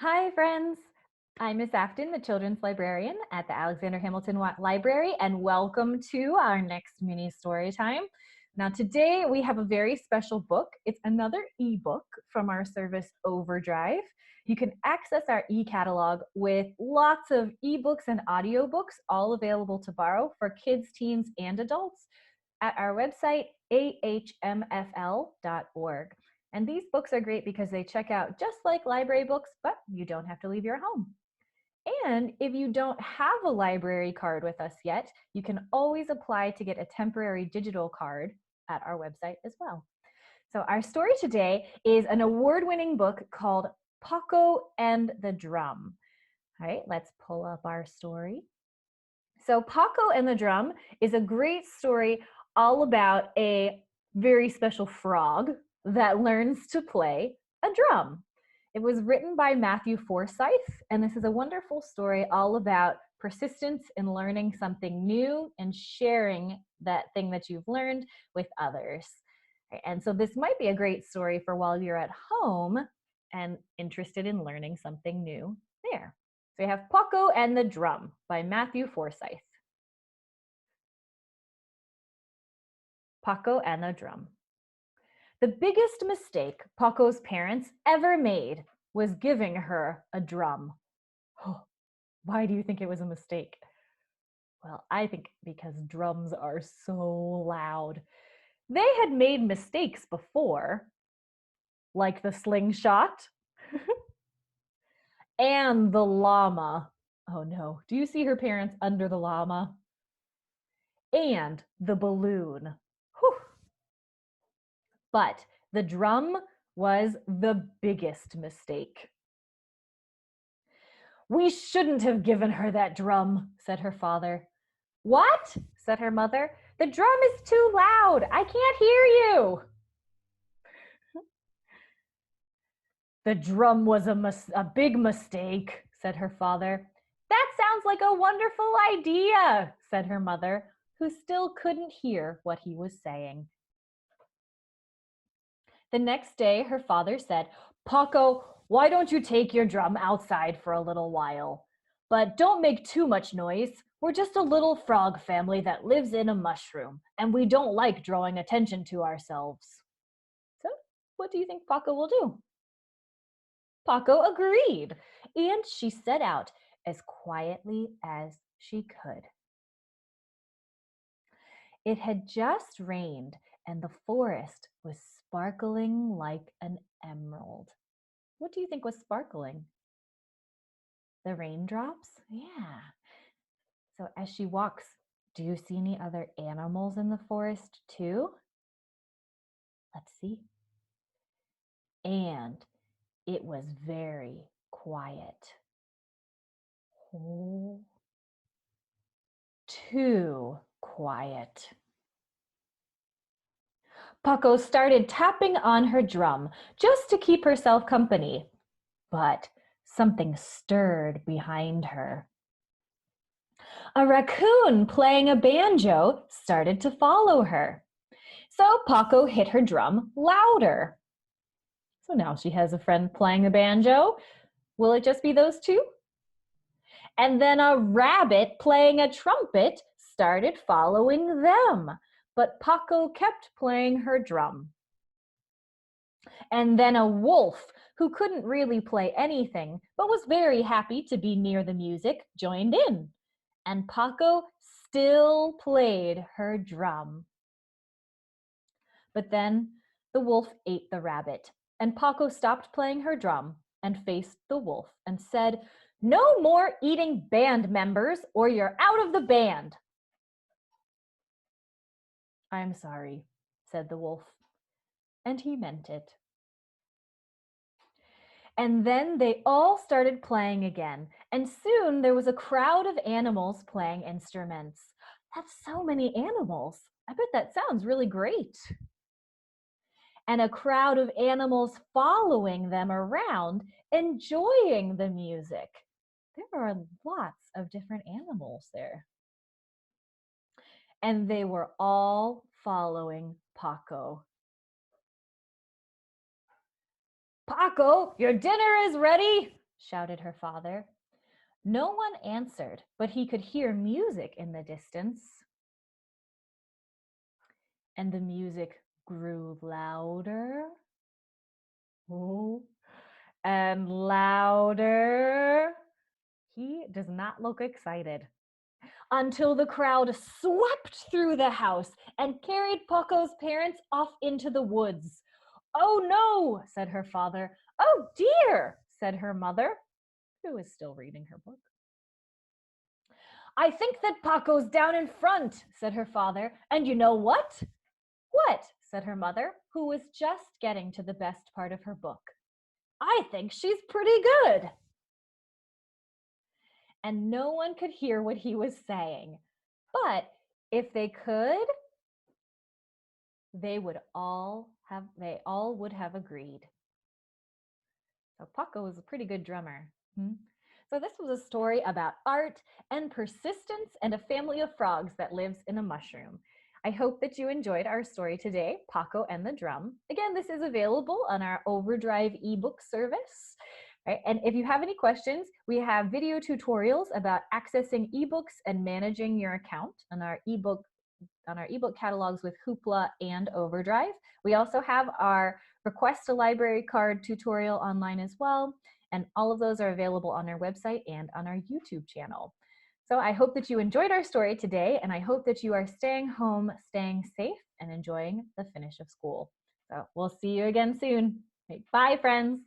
Hi, friends. I'm Miss Afton, the Children's Librarian at the Alexander Hamilton Library, and welcome to our next mini story time. Now, today we have a very special book. It's another ebook from our service Overdrive. You can access our e-catalog with lots of ebooks and audiobooks, all available to borrow for kids, teens, and adults at our website, ahmfl.org. And these books are great because they check out just like library books, but you don't have to leave your home. And if you don't have a library card with us yet, you can always apply to get a temporary digital card at our website as well. So our story today is an award-winning book called Pokko and the Drum. All right, let's pull up our story. So Pokko and the Drum is a great story all about a very special frog that learns to play a drum. It was written by Matthew Forsythe, and this is a wonderful story all about persistence in learning something new and sharing that thing that you've learned with others. And so this might be a great story for while you're at home and interested in learning something new there. So we have Pokko and the Drum by Matthew Forsythe. Pokko and the Drum. The biggest mistake Pokko's parents ever made was giving her a drum. Oh, why do you think it was a mistake? Well, I think because drums are so loud. They had made mistakes before, like the slingshot and the llama. Oh no, do you see her parents under the llama? And the balloon. Whew. But the drum was the biggest mistake. We shouldn't have given her that drum, said her father. What? Said her mother. The drum is too loud. I can't hear you. The drum was a big mistake, said her father. That sounds like a wonderful idea, said her mother, who still couldn't hear what he was saying. The next day, her father said, Pokko, why don't you take your drum outside for a little while? But don't make too much noise. We're just a little frog family that lives in a mushroom, and we don't like drawing attention to ourselves. So, what do you think Pokko will do? Pokko agreed, and she set out as quietly as she could. It had just rained, and the forest was sparkling like an emerald. What do you think was sparkling? The raindrops? Yeah. So as she walks, do you see any other animals in the forest too? Let's see. And it was very quiet. Oh, too quiet. Pokko started tapping on her drum just to keep herself company, but something stirred behind her. A raccoon playing a banjo started to follow her. So Pokko hit her drum louder. So now she has a friend playing the banjo. Will it just be those two? And then a rabbit playing a trumpet started following them, but Pokko kept playing her drum. And then a wolf, who couldn't really play anything, but was very happy to be near the music, joined in. And Pokko still played her drum. But then the wolf ate the rabbit, and Pokko stopped playing her drum and faced the wolf and said, No more eating band members, or you're out of the band. I'm sorry, said the wolf, and he meant it. And then they all started playing again, and soon there was a crowd of animals playing instruments. That's so many animals. I bet that sounds really great. And a crowd of animals following them around, enjoying the music. There are lots of different animals there. And they were all following Pokko. Pokko, your dinner is ready, shouted her father. No one answered, but he could hear music in the distance. And the music grew louder. Oh, and louder. He does not look excited. Until the crowd swept through the house and carried Pokko's parents off into the woods. Oh no, said her father. Oh dear, said her mother, who is still reading her book. I think that Pokko's down in front, said her father. And you know what? What? Said her mother, who was just getting to the best part of her book. I think she's pretty good. And no one could hear what he was saying. But if they could, they all would have agreed. So Pokko was a pretty good drummer. So this was a story about art and persistence and a family of frogs that lives in a mushroom. I hope that you enjoyed our story today, Pokko and the Drum. Again, this is available on our Overdrive ebook service. Right? And if you have any questions, we have video tutorials about accessing ebooks and managing your account on our ebook catalogs with Hoopla and Overdrive. We also have our Request a Library Card tutorial online as well, and all of those are available on our website and on our YouTube channel. So I hope that you enjoyed our story today, and I hope that you are staying home, staying safe, and enjoying the finish of school. So we'll see you again soon. Bye, friends.